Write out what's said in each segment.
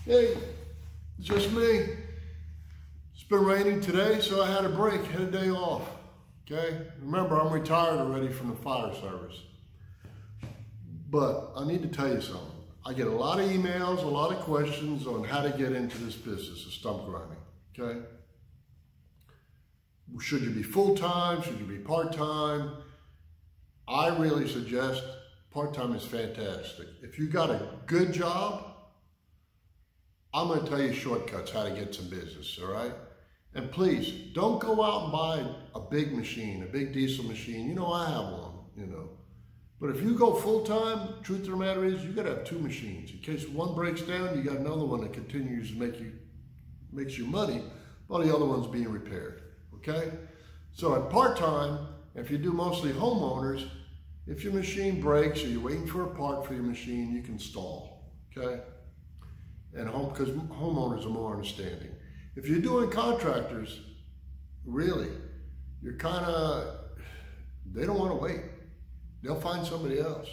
Hey, it's just me. It's been raining today, so I had a break, had a day off. Okay? Remember, I'm retired already from the fire service. But I need to tell you something. I get a lot of emails, a lot of questions on how to get into this business of stump grinding. Okay? Should you be full-time? Should you be part-time? I really suggest part-time is fantastic. If you got a good job, I'm going to tell you shortcuts how to get some business, all right? And please, don't go out and buy a big machine, a big diesel machine. You know, I have one, you know. But if you go full-time, truth of the matter is, you got to have two machines. In case one breaks down, you got another one that continues to makes you money while the other one's being repaired, okay? So at part-time, if you do mostly homeowners, if your machine breaks or you're waiting for a part for your machine, you can stall, okay? And because homeowners are more understanding. If you're doing contractors, really, you're they don't want to wait. They'll find somebody else.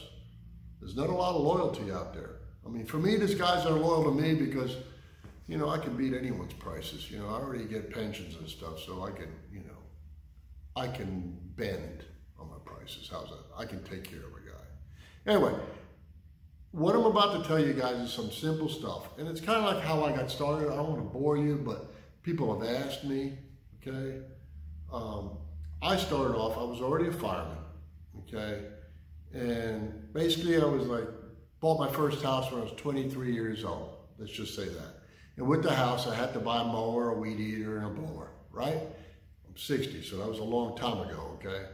There's not a lot of loyalty out there. I mean, for me, there's guys that are loyal to me because, you know, I can beat anyone's prices. You know, I already get pensions and stuff, so I can, you know, I can bend on my prices. How's that? I can take care of a guy. Anyway, what I'm about to tell you guys is some simple stuff. And it's kind of like how I got started. I don't want to bore you, but people have asked me, okay? I started off, I was already a fireman, okay? And basically I was like, bought my first house when I was 23 years old. Let's just say that. And with the house, I had to buy a mower, a weed eater, and a blower, right? I'm 60, so that was a long time ago, okay?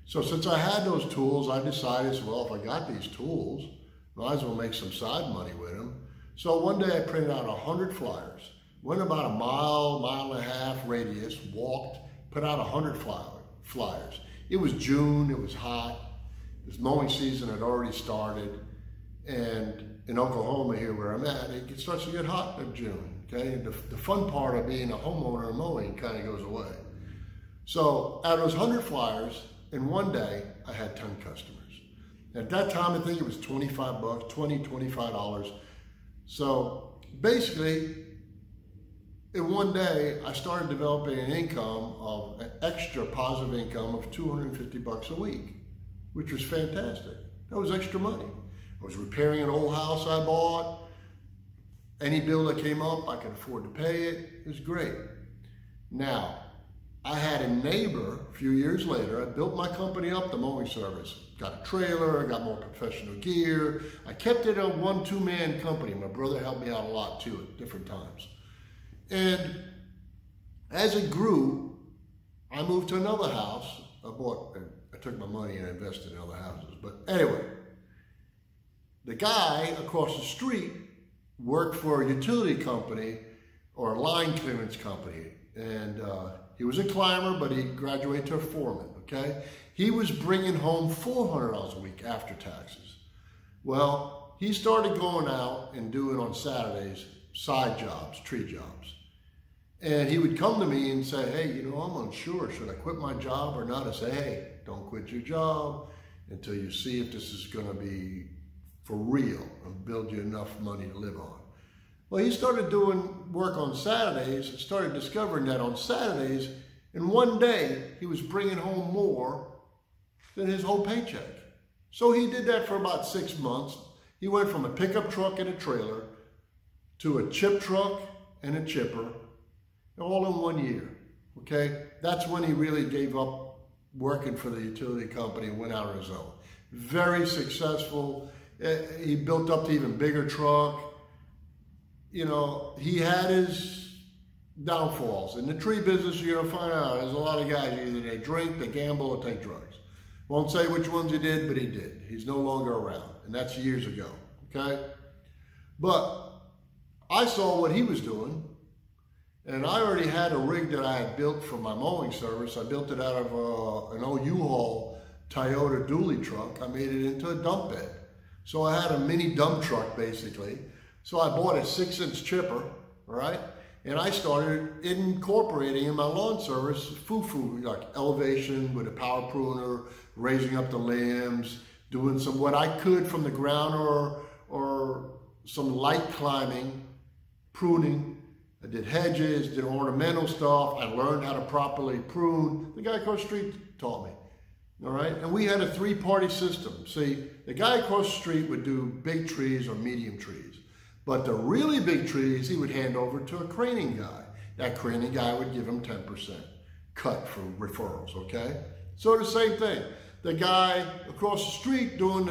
So since I had those tools, I decided, well, if I got these tools, might as well make some side money with them. So one day I printed out 100 flyers, went about a mile, mile and a half radius, walked, put out 100 flyers. It was June, it was hot, this mowing season had already started, and in Oklahoma here where I'm at, it starts to get hot in June, okay? And the fun part of being a homeowner and mowing kind of goes away. So out of those 100 flyers, in one day, I had 10 customers. At that time, I think it was 25 bucks, $25. So basically, in one day, I started developing an income of an extra positive income of 250 bucks a week, which was fantastic. That was extra money. I was repairing an old house I bought. Any bill that came up, I could afford to pay it. It was great. Now, I had a neighbor a few years later. I built my company up, the mowing service. Got a trailer, I got more professional gear. I kept it a 1-2-man company. My brother helped me out a lot too at different times. And as it grew, I moved to another house. I took my money and invested in other houses. But anyway, the guy across the street worked for a utility company or a line clearance company. And he was a climber, but he graduated to a foreman, okay? He was bringing home $400 a week after taxes. Well, he started going out and doing on Saturdays side jobs, tree jobs. And he would come to me and say, hey, you know, I'm unsure. Should I quit my job or not? I say, hey, don't quit your job until you see if this is going to be for real and build you enough money to live on. Well, he started doing work on Saturdays and started discovering that on Saturdays, in one day, he was bringing home more than his whole paycheck. So he did that for about 6 months. He went from a pickup truck and a trailer to a chip truck and a chipper, all in 1 year, okay? That's when he really gave up working for the utility company and went out on his own. Very successful. He built up to even bigger truck. You know, he had his downfalls. In the tree business, you're gonna find out there's a lot of guys, either they drink, they gamble, or take drugs. Won't say which ones he did, but he did. He's no longer around, and that's years ago, okay? But I saw what he was doing, and I already had a rig that I had built for my mowing service. I built it out of an old U-Haul Toyota dually truck. I made it into a dump bed. So I had a mini dump truck, basically. So I bought a 6-inch chipper, all right? And I started incorporating in my lawn service foo-foo, like elevation with a power pruner, raising up the limbs, doing some what I could from the ground or some light climbing pruning. I did hedges, did ornamental stuff. I learned how to properly prune. The guy across the street taught me. All right, and we had a three-party system. See, the guy across the street would do big trees or medium trees, but the really big trees he would hand over to a craning guy. That craning guy would give him 10% cut for referrals, okay? So the same thing. The guy across the street doing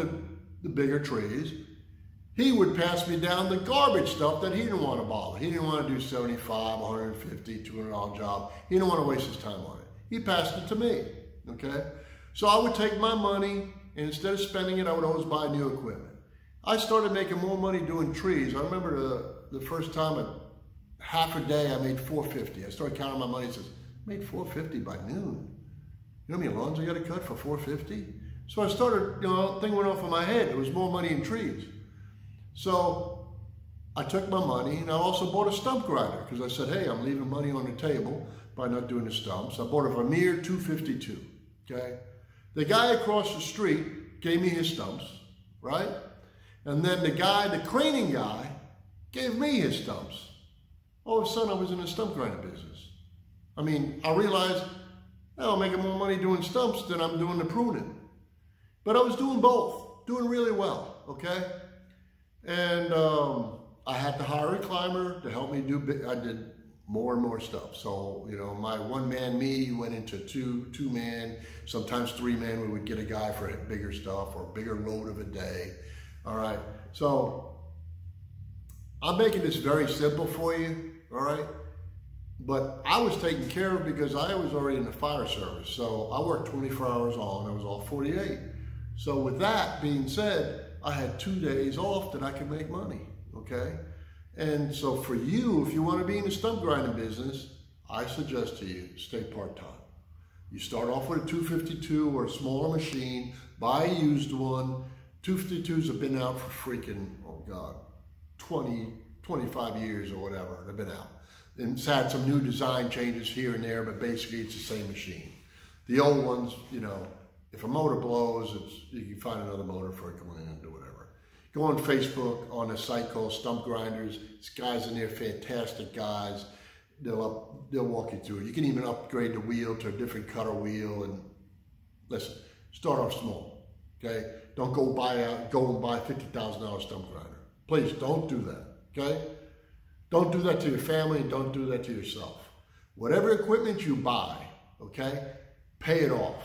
the bigger trees, he would pass me down the garbage stuff that he didn't want to bother. He didn't want to do $75, $150, $200 job. He didn't want to waste his time on it. He passed it to me, okay? So I would take my money, and instead of spending it, I would always buy new equipment. I started making more money doing trees. I remember the first time at half a day, I made $450. I started counting my money and says, I made $450 by noon. You know how many lawns I got to cut for $450? So I started, thing went off in my head. There was more money in trees. So I took my money, and I also bought a stump grinder because I said, hey, I'm leaving money on the table by not doing the stumps. I bought a Vermeer 252, okay? The guy across the street gave me his stumps, right? And then the craning guy, gave me his stumps. All of a sudden, I was in the stump grinder business. I mean, I realized, I'm making more money doing stumps than I'm doing the pruning. But I was doing both, doing really well, okay? And I had to hire a climber to help me I did more and more stuff. So, my one-man me went into two-man, sometimes three-man. We would get a guy for bigger stuff or bigger load of a day. All right. So I'm making this very simple for you. All right. But I was taken care of because I was already in the fire service. So I worked 24 hours on. I was off 48. So with that being said, I had 2 days off that I could make money. Okay. And so for you, if you want to be in the stump grinding business, I suggest to you, stay part-time. You start off with a 252 or a smaller machine, buy a used one. 252s have been out for freaking, 20, 25 years or whatever. They've been out. And it's had some new design changes here and there, but basically it's the same machine. The old ones, if a motor blows, you can find another motor for it going in and do whatever. Go on Facebook on a site called Stump Grinders. These guys in there, fantastic guys. They'll walk you through it. You can even upgrade the wheel to a different cutter wheel. And listen, start off small, okay? Don't go and buy a $50,000 stump grinder. Please don't do that, okay? Don't do that to your family and don't do that to yourself. Whatever equipment you buy, okay, pay it off.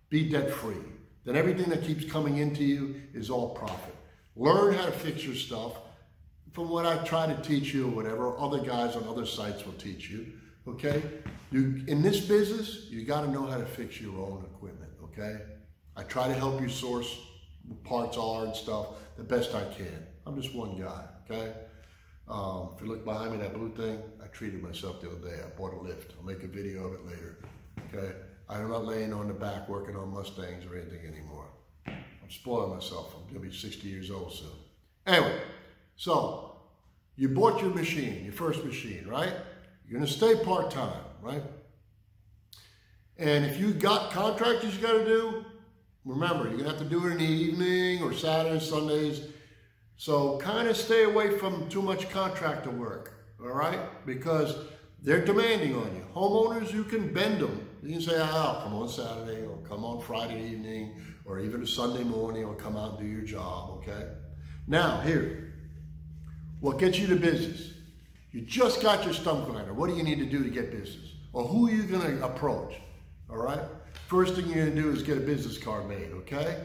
Be debt free. Then everything that keeps coming into you is all profit. Learn how to fix your stuff. From what I try to teach you or whatever, other guys on other sites will teach you, okay? In this business, you got to know how to fix your own equipment, okay? I try to help you source what parts are and stuff the best I can. I'm just one guy, okay? If you look behind me, that blue thing, I treated myself the other day. I bought a lift. I'll make a video of it later, okay? I'm not laying on the back working on Mustangs or anything anymore. I'm spoiling myself. I'm going to be 60 years old soon. Anyway, so you bought your machine, your first machine, right? You're going to stay part-time, right? And if you got contractors you got to do, remember, you're going to have to do it in the evening or Saturdays, Sundays. So kind of stay away from too much contractor work, all right? Because they're demanding on you. Homeowners, you can bend them. You can say, I'll come on Saturday or come on Friday evening or even a Sunday morning or come out and do your job, okay? Now, here, what gets you to business? You just got your stump grinder. What do you need to do to get business? Or who are you going to approach, all right? First thing you're going to do is get a business card made, okay?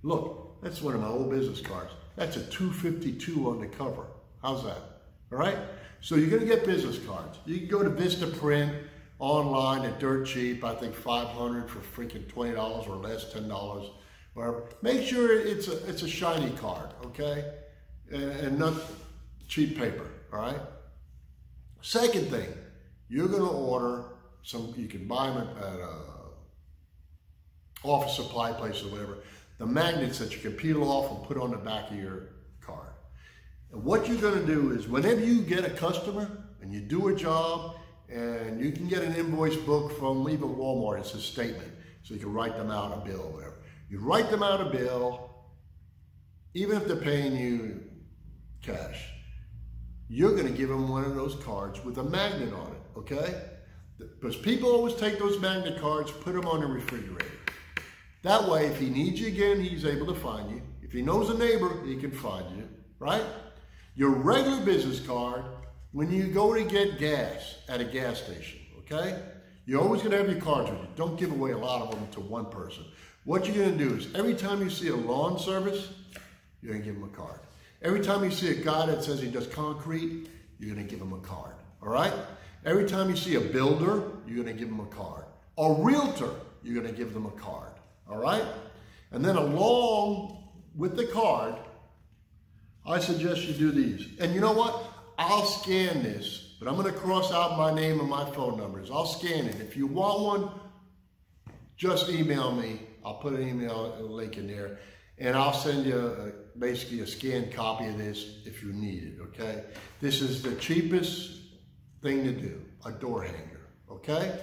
Look, that's one of my old business cards. That's a 252 on the cover. How's that? All right? So you're going to get business cards. You can go to Vista Print online at dirt cheap. I think $500 for freaking $20 or less, $10, whatever. Make sure it's a shiny card, okay? And not cheap paper, all right? Second thing, you're going to order some, you can buy them at office supply place or whatever, the magnets that you can peel off and put on the back of your card. And what you're going to do is whenever you get a customer and you do a job and you can get an invoice book from even Walmart, it's a statement, so you can write them out a bill or whatever. You write them out a bill, even if they're paying you cash. you're going to give him one of those cards with a magnet on it, okay? Because people always take those magnet cards, put them on the refrigerator. That way, if he needs you again, he's able to find you. If he knows a neighbor, he can find you, right? Your regular business card, when you go to get gas at a gas station, okay? You're always going to have your cards with you. Don't give away a lot of them to one person. What you're going to do is every time you see a lawn service, you're going to give him a card. Every time you see a guy that says he does concrete, you're going to give him a card, all right? Every time you see a builder, you're going to give him a card. A realtor, you're going to give them a card, all right? And then along with the card, I suggest you do these. And you know what? I'll scan this, but I'm going to cross out my name and my phone numbers. I'll scan it. If you want one, just email me. I'll put an email link in there, and I'll send you basically a scanned copy of this if you need it, okay? This is the cheapest thing to do, a door hanger, okay?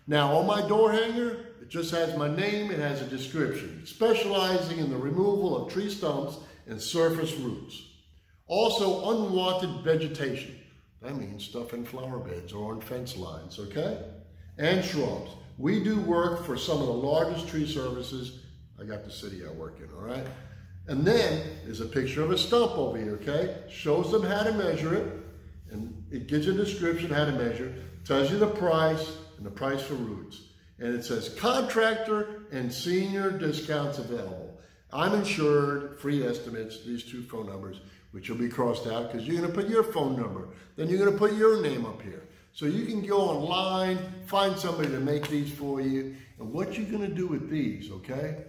Now, on my door hanger, it just has my name, it has a description, specializing in the removal of tree stumps and surface roots. Also, unwanted vegetation. That means stuff in flower beds or on fence lines, okay? And shrubs. We do work for some of the largest tree services. I got the city I work in, all right? And then there's a picture of a stump over here, okay? Shows them how to measure it, and it gives you a description how to measure, tells you the price and the price for roots. And it says contractor and senior discounts available. I'm insured, free estimates, these two phone numbers, which will be crossed out because you're going to put your phone number. Then you're going to put your name up here. So you can go online, find somebody to make these for you. And what you're going to do with these, okay,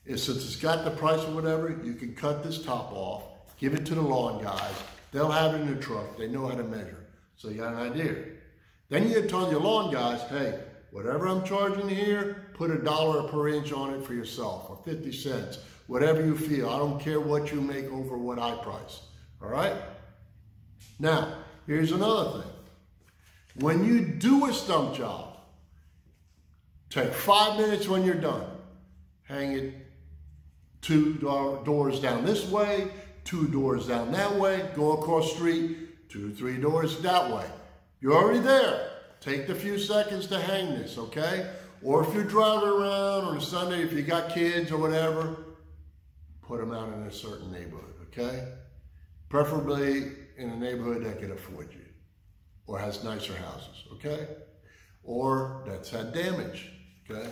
is since it's got the price or whatever, you can cut this top off, give it to the lawn guys. They'll have it in the truck. They know how to measure. So you got an idea. Then you tell your lawn guys, hey, whatever I'm charging here, put $1 per inch on it for yourself, or 50 cents, whatever you feel. I don't care what you make over what I price, all right? Now, here's another thing. When you do a stump job, take 5 minutes when you're done. Hang it 2 doors down this way, 2 doors down that way, go across the street, 2, 3 doors that way. You're already there. Take the few seconds to hang this, okay? Or if you're driving around on a Sunday, if you got kids or whatever, put them out in a certain neighborhood, okay? Preferably in a neighborhood that can afford you or has nicer houses, okay? Or that's had damage, okay?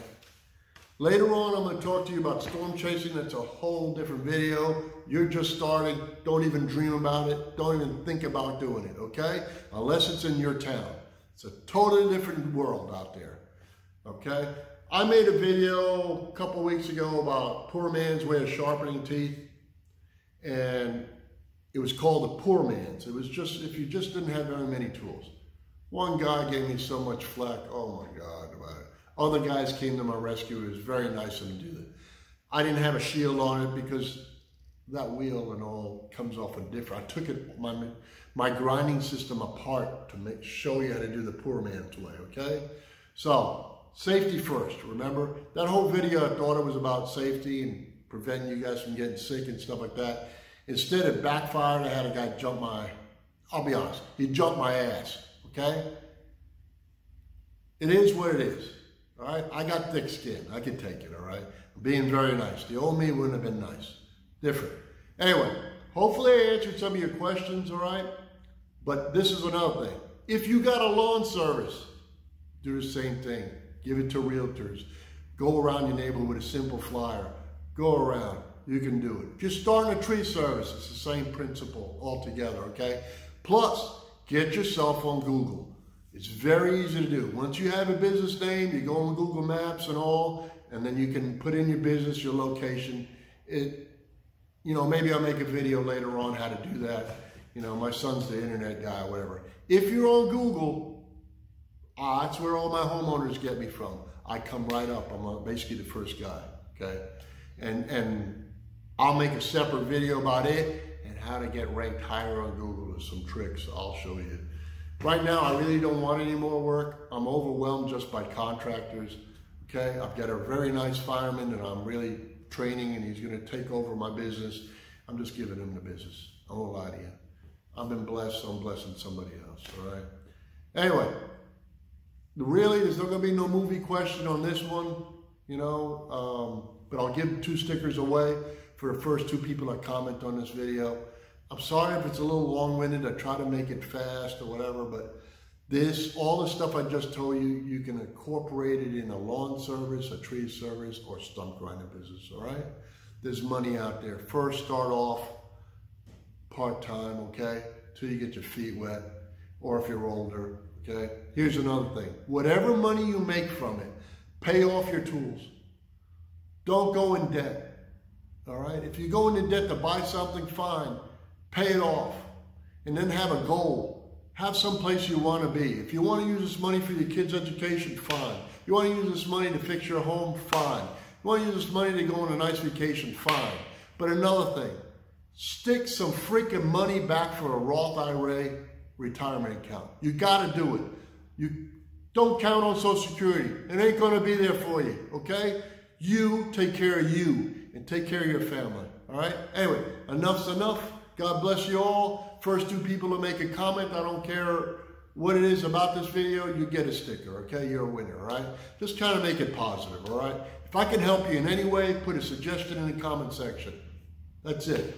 Later on, I'm going to talk to you about storm chasing. That's a whole different video. You're just starting. Don't even dream about it. Don't even think about doing it, okay? Unless it's in your town. It's a totally different world out there, okay? I made a video a couple weeks ago about poor man's way of sharpening teeth, and it was called the poor man's. It was just, if you just didn't have very many tools. One guy gave me so much flack, oh my God, about it. Other guys came to my rescue. It was very nice of them to do that. I didn't have a shield on it because that wheel and all comes off a different. I took it, my grinding system apart to show you how to do the poor man's way, okay? So, safety first, remember? That whole video, I thought it was about safety and preventing you guys from getting sick and stuff like that. Instead, it backfired. I had a guy jump I'll be honest, he jumped my ass, okay? It is what it is, all right? I got thick skin. I can take it, all right? I'm being very nice. The old me wouldn't have been nice. Different. Anyway, hopefully I answered some of your questions, all right? But this is another thing. If you got a lawn service, do the same thing. Give it to realtors. Go around your neighborhood with a simple flyer. Go around. You can do it. If you're starting a tree service, it's the same principle altogether, okay? Plus, get yourself on Google. It's very easy to do. Once you have a business name, you go on Google Maps and all, and then you can put in your business, your location. You know, maybe I'll make a video later on how to do that. You know, my son's the internet guy or whatever. If you're on Google, that's where all my homeowners get me from. I come right up. I'm basically the first guy, okay? And I'll make a separate video about it and how to get ranked higher on Google with some tricks I'll show you. Right now, I really don't want any more work. I'm overwhelmed just by contractors, okay? I've got a very nice fireman that I'm really training, and he's going to take over my business. I'm just giving him the business. I won't lie to you. I've been blessed, so I'm blessing somebody else, all right? Anyway, really, there's not going to be no movie question on this one, you know, but I'll give 2 stickers away for the first 2 people that comment on this video. I'm sorry if it's a little long-winded. I try to make it fast or whatever, but all the stuff I just told you, you can incorporate it in a lawn service, a tree service, or stump grinder business, all right? There's money out there. First, start off part-time, okay, till you get your feet wet, or if you're older, okay? Here's another thing. Whatever money you make from it, pay off your tools. Don't go in debt, all right? If you go into debt to buy something, fine. Pay it off, and then have a goal. Have some place you want to be. If you want to use this money for your kids' education, fine. You want to use this money to fix your home, fine. You want to use this money to go on a nice vacation, fine. But another thing, stick some freaking money back for a Roth IRA retirement account. You got to do it. You don't count on Social Security. It ain't going to be there for you, okay? You take care of you and take care of your family, all right? Anyway, enough's enough. God bless you all. First 2 people to make a comment, I don't care what it is about this video, you get a sticker, okay? You're a winner, all right? Just kind of make it positive, all right? If I can help you in any way, put a suggestion in the comment section. That's it.